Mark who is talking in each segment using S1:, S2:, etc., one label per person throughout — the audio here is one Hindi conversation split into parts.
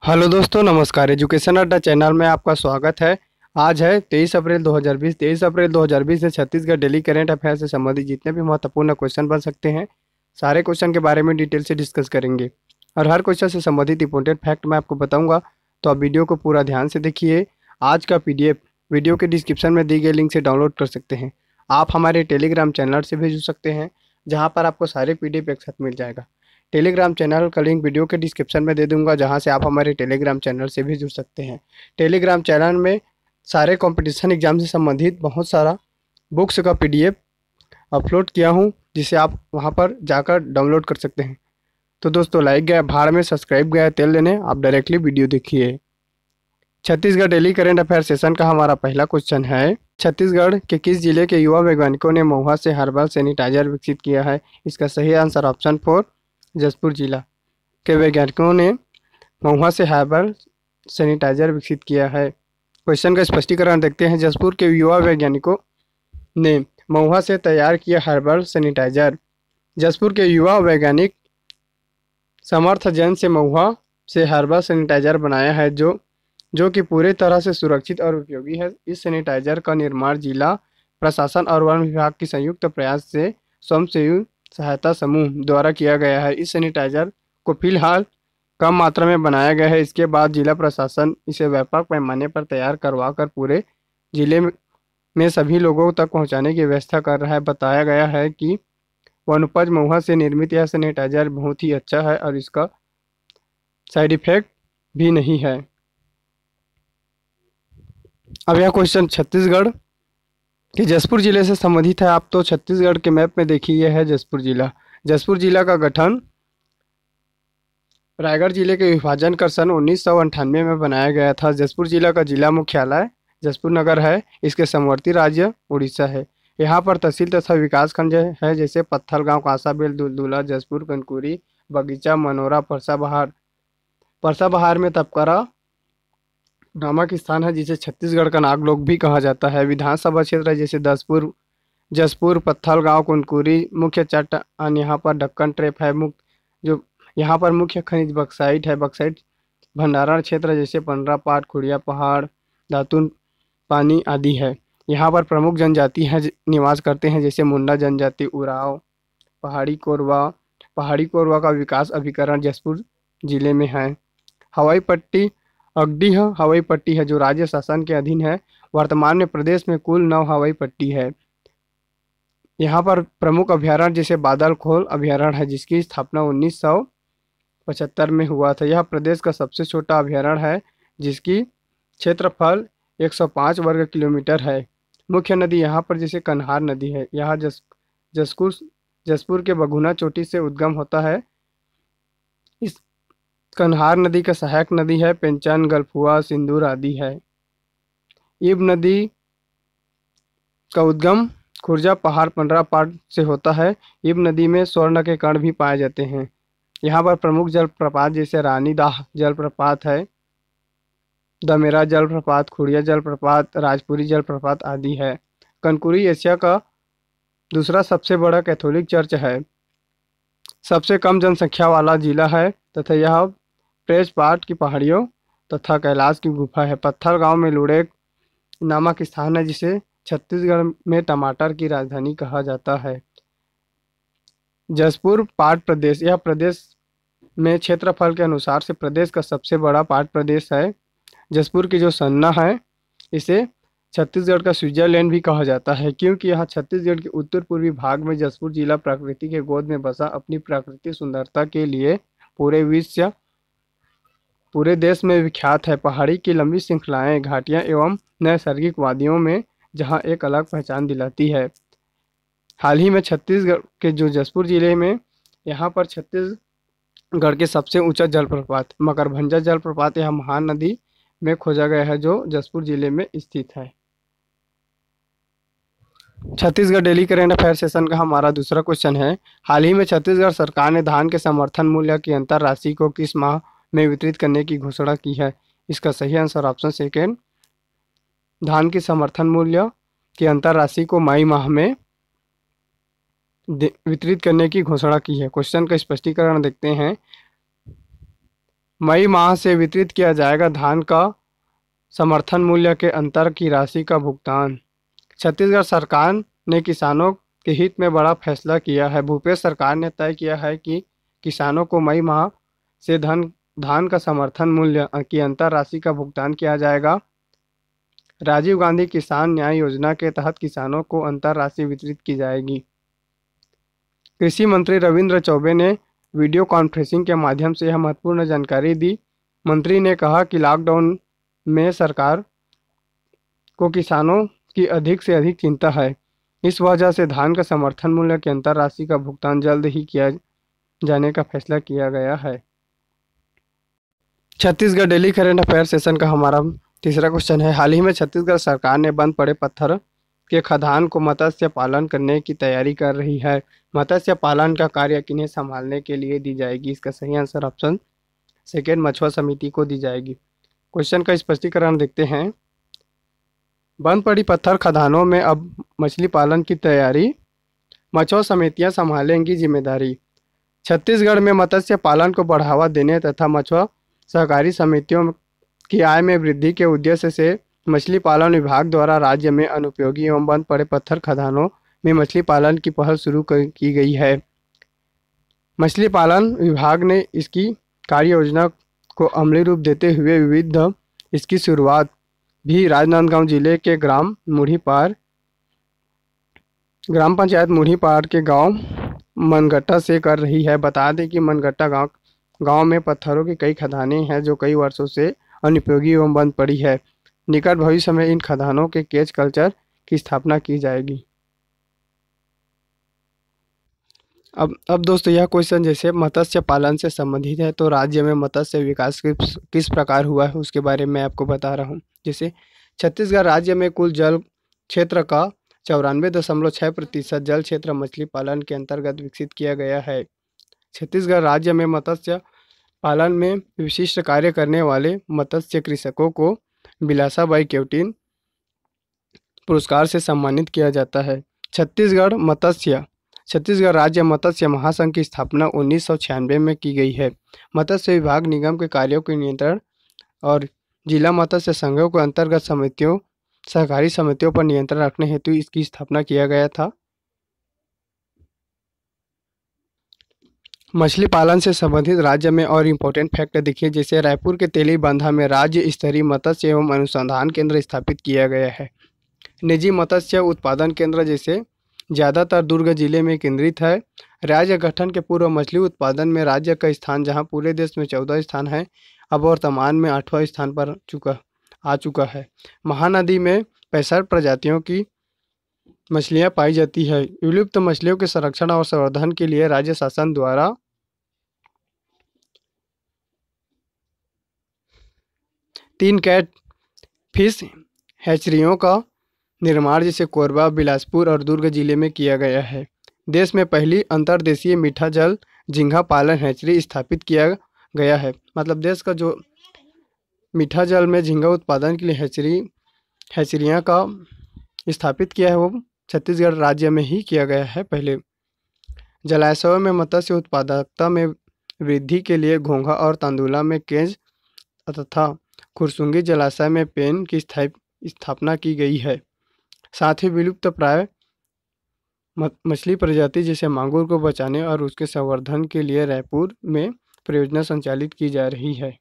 S1: हेलो दोस्तों, नमस्कार। एजुकेशन अड्डा चैनल में आपका स्वागत है। आज है 23 अप्रैल 2020। 23 अप्रैल 2020 से छत्तीसगढ़ डेली करेंट अफेयर से संबंधित जितने भी महत्वपूर्ण क्वेश्चन बन सकते हैं, सारे क्वेश्चन के बारे में डिटेल से डिस्कस करेंगे और हर क्वेश्चन से संबंधित इंपॉर्टेंट फैक्ट मैं आपको बताऊंगा। तो आप वीडियो को पूरा ध्यान से देखिए। आज का PDF वीडियो के डिस्क्रिप्शन में दी गई लिंक से डाउनलोड कर सकते हैं। आप हमारे टेलीग्राम चैनल से भी जुड़ सकते हैं, जहाँ पर आपको सारे PDF एक साथ मिल जाएगा। टेलीग्राम चैनल का लिंक वीडियो के डिस्क्रिप्शन में दे दूंगा, जहां से आप हमारे टेलीग्राम चैनल से भी जुड़ सकते हैं। टेलीग्राम चैनल में सारे कंपटीशन एग्जाम से संबंधित बहुत सारा बुक्स का PDF अपलोड किया हूं, जिसे आप वहां पर जाकर डाउनलोड कर सकते हैं। तो दोस्तों, लाइक गया भाड़ में, सब्सक्राइब गया तेल लेने, आप डायरेक्टली वीडियो देखिए। Chhattisgarh daily current affair session का हमारा पहला क्वेश्चन है, छत्तीसगढ़ के किस जिले के युवा वैज्ञानिकों ने महुआ से हर्बल सैनिटाइजर विकसित किया है? इसका सही आंसर ऑप्शन 4 जसपुर जिला के वैज्ञानिकों ने महुआ से हर्बल सैनिटाइजर विकसित किया है। क्वेश्चन का स्पष्टीकरण देखते हैं। जसपुर के युवा वैज्ञानिकों ने महुआ से तैयार किया हर्बल सैनिटाइजर। जसपुर के युवा वैज्ञानिक समर्थ जैन से महुआ से हर्बल सैनिटाइजर बनाया है, जो कि पूरी तरह से सुरक्षित और उपयोगी है। इस सैनिटाइजर का निर्माण जिला प्रशासन और वन विभाग की संयुक्त प्रयास से स्वयंसेवी सहायता समूह द्वारा किया गया है। इस सैनिटाइजर को फिलहाल कम मात्रा में बनाया गया है। इसके बाद जिला प्रशासन इसे व्यापक पैमाने पर तैयार करवा कर पूरे जिले में सभी लोगों तक पहुंचाने की व्यवस्था कर रहा है। बताया गया है कि वनोपज महुआ से निर्मित यह सैनिटाइजर बहुत ही अच्छा है और इसका साइड इफेक्ट भी नहीं है। अब यह क्वेश्चन छत्तीसगढ़ कि जसपुर जिले से संबंधित है। आप तो छत्तीसगढ़ के मैप में देखिए, यह है जसपुर जिला। जसपुर जिला का गठन रायगढ़ जिले के विभाजन कर सन 1998 में बनाया गया था। जसपुर जिला का जिला मुख्यालय जसपुर नगर है। इसके समवर्ती राज्य उड़ीसा है। यहाँ पर तहसील तथा विकास खंड है, जैसे पत्थलगांव, कांसाबेल, दुलदुला, जसपुर, कनकुरी, बगीचा, मनोरा, परसाबहार। परसाबहार में तपकरा नामक स्थान है, जिसे छत्तीसगढ़ का नागलोक भी कहा जाता है। विधानसभा क्षेत्र है, जैसे जसपुर, पत्थलगांव, कुनकुरी। मुख्य चट्टान यहाँ पर दक्कन ट्रेप है। जो यहाँ पर मुख्य खनिज बक्साइट है। बक्साइट भंडारण क्षेत्र जैसे पंडरापाट, खुड़िया पहाड़, दातुन पानी आदि है। यहाँ पर प्रमुख जनजाति है निवास करते हैं, जैसे मुंडा जनजाति, उराव, पहाड़ी कोरवा। पहाड़ी कोरवा का विकास अभिकरण जसपुर जिले में है। हवाई पट्टी अगडीह हवाई पट्टी है, जो राज्य शासन के अधीन है। वर्तमान में प्रदेश में कुल 9 हवाई पट्टी है। यहाँ पर प्रमुख अभ्यारण्य जैसे बादलखोल अभ्यारण्य है, जिसकी स्थापना 1975 में हुआ था। यह प्रदेश का सबसे छोटा अभ्यारण्य है, जिसकी क्षेत्रफल 105 वर्ग किलोमीटर है। मुख्य नदी यहाँ पर जैसे कन्हार नदी है। यहाँ जसपुर के बघुना चोटी से उद्गम होता है। इस कन्हार नदी का सहायक नदी है पेंचन, गलफुआ, सिंदूर आदि है। इब नदी का उद्गम खुर्जा पहाड़ पंडरापाट से होता है। इब नदी में स्वर्ण के कण भी पाए जाते हैं। यहाँ पर प्रमुख जलप्रपात जैसे रानीदाह जलप्रपात है, दमेरा जलप्रपात, खुड़िया जलप्रपात, राजपुरी जलप्रपात आदि है। कनकुरी एशिया का दूसरा सबसे बड़ा कैथोलिक चर्च है। सबसे कम जनसंख्या वाला जिला है तथा यह प्रेसपाट की पहाड़ियों तथा कैलाश की गुफा है। पत्थलगांव में लुड़ेक नामक स्थान है, जिसे छत्तीसगढ़ में टमाटर की राजधानी कहा जाता है। जसपुर पाट प्रदेश, यह प्रदेश में क्षेत्रफल के अनुसार से प्रदेश का सबसे बड़ा पाट प्रदेश है। जसपुर की जो सन्ना है, इसे छत्तीसगढ़ का स्विट्जरलैंड भी कहा जाता है, क्योंकि यहाँ छत्तीसगढ़ के उत्तर पूर्वी भाग में जसपुर जिला प्रकृति के गोद में बसा अपनी प्राकृतिक सुंदरता के लिए पूरे देश में विख्यात है। पहाड़ी की लंबी श्रृंखलाएं, घाटियां एवं नैसर्गिक वादियों में जहां एक अलग पहचान दिलाती है। हाल ही में छत्तीसगढ़ के जो जसपुर जिले में, यहाँ पर छत्तीसगढ़ के सबसे ऊंचा जलप्रपात मकरभंजा जलप्रपात यह महान नदी में खोजा गया है, जो जसपुर जिले में स्थित है। Chhattisgarh daily current affair session का हमारा दूसरा क्वेश्चन है, हाल ही में छत्तीसगढ़ सरकार ने धान के समर्थन मूल्य की अंतर राशि को किस माह में वितरित करने की घोषणा की है? इसका सही आंसर ऑप्शन सेकेंड, धान की समर्थन मूल्य की अंतर राशि को मई माह में वितरित करने की घोषणा की है। क्वेश्चन का स्पष्टीकरण देखते हैं। मई माह से वितरित किया जाएगा धान का समर्थन मूल्य के अंतर की राशि का भुगतान। छत्तीसगढ़ सरकार ने किसानों के हित में बड़ा फैसला किया है। भूपेश सरकार ने तय किया है कि किसानों को मई माह से धान का समर्थन मूल्य की अंतर राशि का भुगतान किया जाएगा। राजीव गांधी किसान न्याय योजना के तहत किसानों को अंतर राशि वितरित की जाएगी। कृषि मंत्री रविंद्र चौबे ने वीडियो कॉन्फ्रेंसिंग के माध्यम से यह महत्वपूर्ण जानकारी दी। मंत्री ने कहा कि लॉकडाउन में सरकार को किसानों की अधिक से अधिक चिंता है। इस वजह से धान का समर्थन मूल्य की अंतर राशि का भुगतान जल्द ही किया जाने का फैसला किया गया है। Chhattisgarh daily current affair session का हमारा तीसरा क्वेश्चन है। हाल ही में छत्तीसगढ़ सरकार ने बंद पड़े पत्थर के खदान को मत्स्य पालन करने की तैयारी कर रही है। मत्स्य पालन का कार्य किन्हें संभालने के लिए दी जाएगी? इसका सही आंसर ऑप्शन सेकेंड मछुआ समिति को दी जाएगी। क्वेश्चन का स्पष्टीकरण देखते हैं। बंद पड़ी पत्थर खदानों में अब मछली पालन की तैयारी, मछुआ समितियां संभालेंगी जिम्मेदारी। छत्तीसगढ़ में मत्स्य पालन को बढ़ावा देने तथा मछुआ सहकारी समितियों की आय में वृद्धि के उद्देश्य से मछली पालन विभाग द्वारा राज्य में अनुपयोगी एवं बंद पड़े पत्थर खदानों में मछली पालन की पहल शुरू की गई है। मछली पालन विभाग ने इसकी कार्य योजना को अमली रूप देते हुए इसकी शुरुआत भी राजनांदगांव जिले के ग्राम पंचायत मुढ़ीपार के गांव मनगट्टा से कर रही है। बता दें कि मनगट्टा गांव में पत्थरों की कई खदानें हैं जो कई वर्षों से अनुपयोगी एवं बंद पड़ी है। निकट भविष्य में इन खदानों के केज कल्चर की स्थापना की जाएगी। अब दोस्तों यह क्वेश्चन जैसे मत्स्य पालन से संबंधित है, तो राज्य में मत्स्य विकास किस प्रकार हुआ है उसके बारे में आपको बता रहा हूँ। जैसे छत्तीसगढ़ राज्य में कुल जल क्षेत्र का 94.6% जल क्षेत्र मछली पालन के अंतर्गत विकसित किया गया है। छत्तीसगढ़ राज्य में मत्स्य पालन में विशिष्ट कार्य करने वाले मत्स्य कृषकों को बिलासाबाई केवटिन पुरस्कार से सम्मानित किया जाता है। छत्तीसगढ़ राज्य मत्स्य महासंघ की स्थापना 1996 में की गई है। मत्स्य विभाग निगम के कार्यों के नियंत्रण और जिला मत्स्य संघों के अंतर्गत सहकारी समितियों पर नियंत्रण रखने हेतु इसकी स्थापना किया गया था। मछली पालन से संबंधित राज्य में और इम्पोर्टेंट फैक्ट देखिए। जैसे रायपुर के तेली बांधा में राज्य स्तरीय मत्स्य एवं अनुसंधान केंद्र स्थापित किया गया है। निजी मत्स्य उत्पादन केंद्र जैसे ज़्यादातर दुर्ग जिले में केंद्रित है। राज्य गठन के पूर्व मछली उत्पादन में राज्य का स्थान जहां पूरे देश में 14 स्थान है, अब वर्तमान में 8वां स्थान पर आ चुका है। महानदी में 65 प्रजातियों की मछलियां पाई जाती है। विलुप्त मछलियों के संरक्षण और संवर्धन के लिए राज्य शासन द्वारा 3 कैट फिश हैचरियों का निर्माण जैसे कोरबा, बिलासपुर और दुर्ग जिले में किया गया है। देश में पहली अंतर्देशीय मीठा जल झींगा पालन हैचरी स्थापित किया गया है। मतलब देश का जो मीठा जल में झींगा उत्पादन के लिए हैचरियाँ का स्थापित किया है वो छत्तीसगढ़ राज्य में ही किया गया है। पहले जलाशयों में मत्स्य उत्पादकता में वृद्धि के लिए घोंघा और तांदुला में केज तथा खुरसुंगी जलाशय में पेन की स्थापना की गई है। साथ ही विलुप्त प्राय मछली प्रजाति जैसे मांगुर को बचाने और उसके संवर्धन के लिए रायपुर में परियोजना संचालित की जा रही है।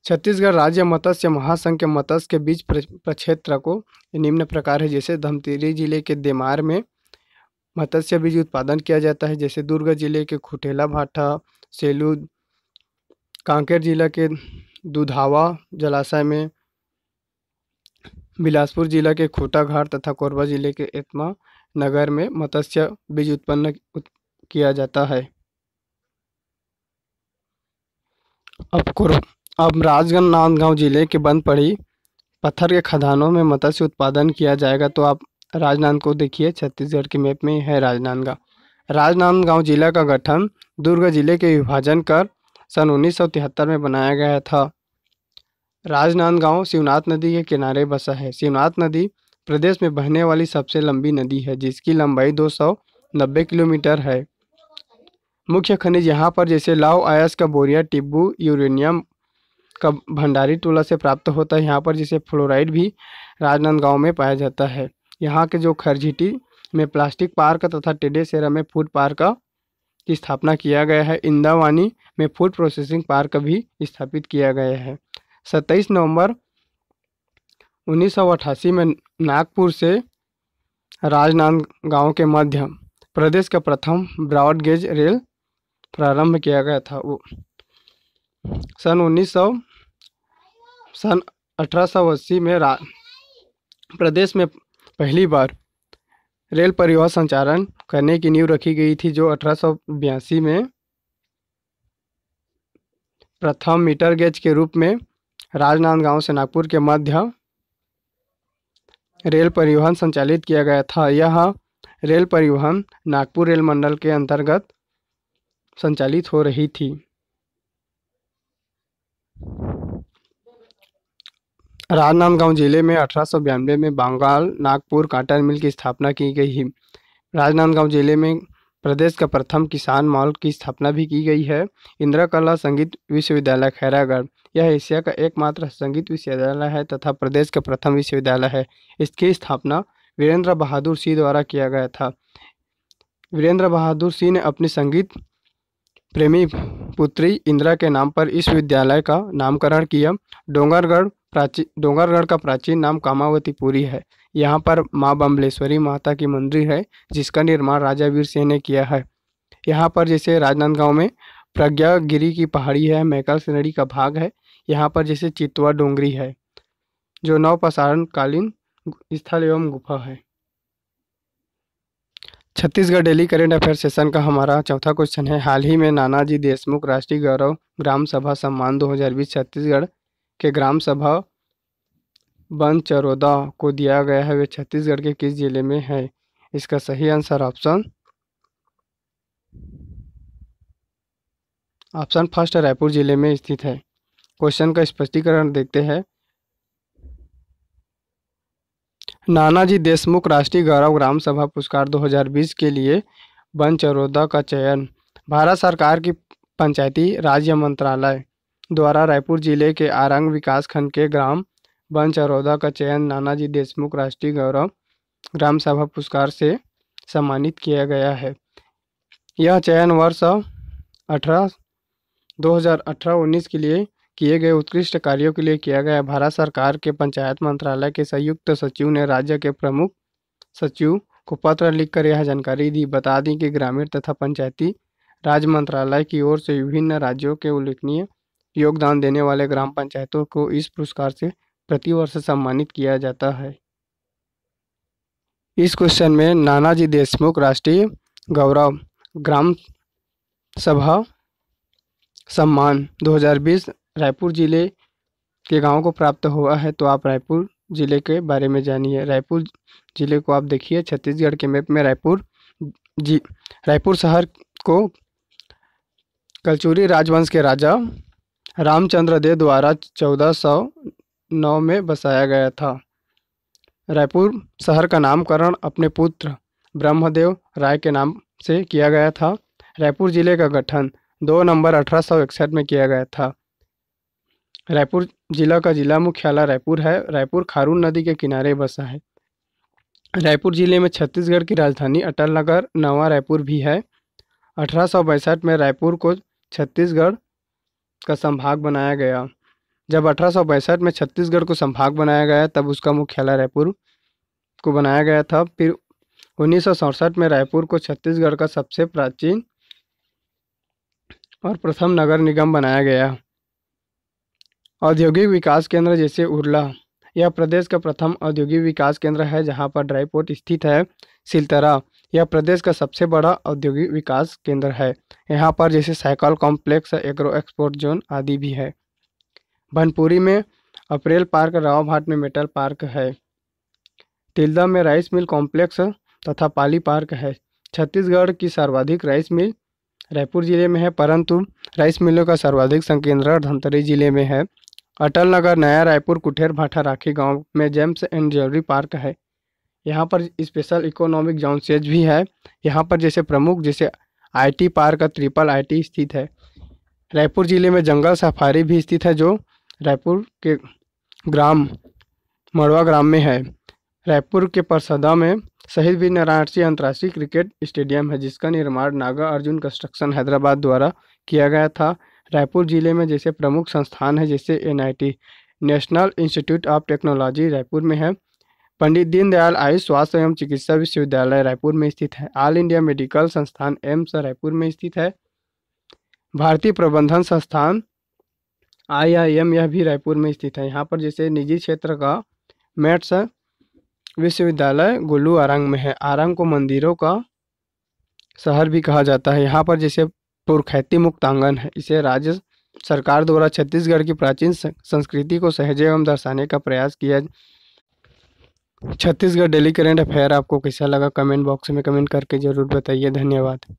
S1: छत्तीसगढ़ राज्य मत्स्य महासंघ के मत्स्य के बीज प्रक्षेत्र को निम्न प्रकार है। जैसे धमतरी जिले के देमार में मत्स्य बीज उत्पादन किया जाता है। जैसे दुर्ग जिले के खुटेला भाटा, सेलू, कांकेर जिला के दुधावा जलाशय में, बिलासपुर जिला के खोटा घाट तथा कोरबा जिले के एतमा नगर में मत्स्य बीज उत्पन्न किया जाता है। अब राजनांदगांव जिले के बंद पड़ी पत्थर के खदानों में मत्स्य उत्पादन किया जाएगा। तो आप राजनांद को देखिए, छत्तीसगढ़ के मैप में है राजनांदगांव जिला का गठन दुर्ग जिले के विभाजन कर सन 1973 में बनाया गया था। राजनांदगांव शिवनाथ नदी के किनारे बसा है। शिवनाथ नदी प्रदेश में बहने वाली सबसे लंबी नदी है जिसकी लंबाई 290 किलोमीटर है। मुख्य खनिज यहाँ पर जैसे लौह अयस्क, बोरिया, टिब्बू, यूरेनियम का भंडारी टोला से प्राप्त होता है। यहाँ पर जैसे फ्लोराइड भी राजनांदगांव में पाया जाता है। यहाँ के जो खरझिटी में प्लास्टिक पार्क तथा टेडेसेरा में फूड पार्क की स्थापना किया गया है। इंदावानी में फूड प्रोसेसिंग पार्क भी स्थापित किया गया है। 27 नवंबर 1988 में नागपुर से राजनांदगांव के मध्य प्रदेश का प्रथम ब्रॉड गेज रेल प्रारंभ किया गया था। वो सन 1880 में प्रदेश में पहली बार रेल परिवहन संचालन करने की नींव रखी गई थी, जो 1882 में प्रथम मीटर गेज के रूप में राजनांदगांव से नागपुर के मध्य रेल परिवहन संचालित किया गया था। यह रेल परिवहन नागपुर रेल मंडल के अंतर्गत संचालित हो रही थी। राजनांदगांव जिले में 1892 में बंगाल नागपुर काटन मिल की स्थापना की गई है। राजनांदगांव जिले में प्रदेश का प्रथम किसान मॉल की स्थापना भी की गई है। इंदिरा कला संगीत विश्वविद्यालय खैरागढ़, यह एशिया का एकमात्र संगीत विश्वविद्यालय है तथा प्रदेश का प्रथम विश्वविद्यालय है। इसकी स्थापना वीरेंद्र बहादुर सिंह द्वारा किया गया था। वीरेंद्र बहादुर सिंह ने अपनी संगीत प्रेमी पुत्री इंदिरा के नाम पर इस विद्यालय का नामकरण किया। डोंगरगढ़ का प्राचीन नाम कामावतीपुरी है। यहाँ पर माँ बम्बलेश्वरी माता की मंदिर है, जिसका निर्माण राजा वीर सिंह ने किया है। यहाँ पर जैसे राजनांदगांव में प्रज्ञागिरी की पहाड़ी है, मैकल श्रेणी का भाग है। यहाँ पर जैसे चितवा डोंगरी है, जो नवपाषाण कालीन स्थल एवं गुफा है। Chhattisgarh daily current affair session का हमारा चौथा क्वेश्चन है, हाल ही में नानाजी देशमुख राष्ट्रीय गौरव ग्राम सभा सम्मान 2020 छत्तीसगढ़ के ग्राम सभा बनचरौदा को दिया गया है, वे छत्तीसगढ़ के किस जिले में है? इसका सही आंसर ऑप्शन फर्स्ट रायपुर जिले में स्थित है। क्वेश्चन का स्पष्टीकरण देखते हैं। नानाजी देशमुख राष्ट्रीय गौरव ग्राम सभा पुरस्कार 2020 के लिए बनचरौदा का चयन भारत सरकार की पंचायती राज मंत्रालय द्वारा रायपुर जिले के आरंग विकास खंड के ग्राम बनचरौदा का चयन नानाजी देशमुख राष्ट्रीय गौरव ग्राम सभा पुरस्कार से सम्मानित किया गया है। यह चयन वर्ष 2018-19 के लिए किए गए उत्कृष्ट कार्यों के लिए किया गया। भारत सरकार के पंचायत मंत्रालय के संयुक्त सचिव ने राज्य के प्रमुख सचिव को पत्र लिखकर यह जानकारी दी। बता दें कि ग्रामीण तथा पंचायती राज मंत्रालय की ओर से विभिन्न राज्यों के उल्लेखनीय योगदान देने वाले ग्राम पंचायतों को इस पुरस्कार से प्रतिवर्ष सम्मानित किया जाता है। इस क्वेश्चन में नानाजी देशमुख राष्ट्रीय गौरव ग्राम सभा सम्मान 2020 रायपुर जिले के गांव को प्राप्त हुआ है, तो आप रायपुर जिले के बारे में जानिए। रायपुर जिले को आप देखिए छत्तीसगढ़ के मैप में रायपुर शहर को कलचुरी राजवंश के राजा रामचंद्र देव द्वारा 1409 में बसाया गया था। रायपुर शहर का नामकरण अपने पुत्र ब्रह्मदेव राय के नाम से किया गया था। रायपुर जिले का गठन 2 नवंबर 1861 में किया गया था। रायपुर जिला का जिला मुख्यालय रायपुर है। रायपुर खारून नदी के किनारे बसा है। रायपुर जिले में छत्तीसगढ़ की राजधानी अटल नगर नवा रायपुर भी है। 1862 में रायपुर को छत्तीसगढ़ का संभाग बनाया गया। जब 1862 में छत्तीसगढ़ को संभाग बनाया गया तब उसका मुख्यालय रायपुर को बनाया गया था। फिर 1967 में रायपुर को छत्तीसगढ़ का सबसे प्राचीन और प्रथम नगर निगम बनाया गया। औद्योगिक विकास केंद्र जैसे उरला, यह प्रदेश का प्रथम औद्योगिक विकास केंद्र है जहां पर ड्राई पोर्ट स्थित है। सिलतरा, यह प्रदेश का सबसे बड़ा औद्योगिक विकास केंद्र है। यहाँ पर जैसे cycle complex, agro export zone आदि भी है। भनपुरी में अप्रैल पार्क, रावभाट में मेटल पार्क है। तिल्दा में राइस मिल कॉम्प्लेक्स तथा पाली पार्क है। छत्तीसगढ़ की सर्वाधिक राइस मिल रायपुर जिले में है, परंतु राइस मिलों का सर्वाधिक संकेंद्रण धमतरी जिले में है। अटल नगर, नया रायपुर, कुठेर भाठा, राखी गांव में जेम्स एंड ज्वेलरी पार्क है। यहाँ पर स्पेशल इकोनॉमिक जोन सेज भी है। यहाँ पर जैसे प्रमुख जैसे IT पार्क ट्रिपल IT स्थित है। रायपुर जिले में जंगल सफारी भी स्थित है जो रायपुर के ग्राम मड़वा ग्राम में है। रायपुर के परसदा में शहीद वीर नारायण सिंह अंतर्राष्ट्रीय क्रिकेट स्टेडियम है जिसका निर्माण नागा अर्जुन कंस्ट्रक्शन हैदराबाद द्वारा किया गया था। रायपुर जिले में जैसे प्रमुख संस्थान है जैसे NIT national institute of technology Raipur में है। पंडित दीनदयाल आयुष स्वास्थ्य एवं चिकित्सा विश्वविद्यालय रायपुर में स्थित है। ऑल इंडिया मेडिकल संस्थान एम्स रायपुर में स्थित है। भारतीय प्रबंधन संस्थान IIM यह भी रायपुर में स्थित है। यहाँ पर जैसे निजी क्षेत्र का मैथ्स विश्वविद्यालय गुल्लू आरंग में है। आरंग को मंदिरों का शहर भी कहा जाता है। यहाँ पर जैसे पुरखैती मुक्तांगन है, इसे राज्य सरकार द्वारा छत्तीसगढ़ की प्राचीन संस्कृति को सहेजे एवं दर्शाने का प्रयास किया। छत्तीसगढ़ डेली करंट अफेयर आपको कैसा लगा कमेंट बॉक्स में कमेंट करके जरूर बताइए। धन्यवाद।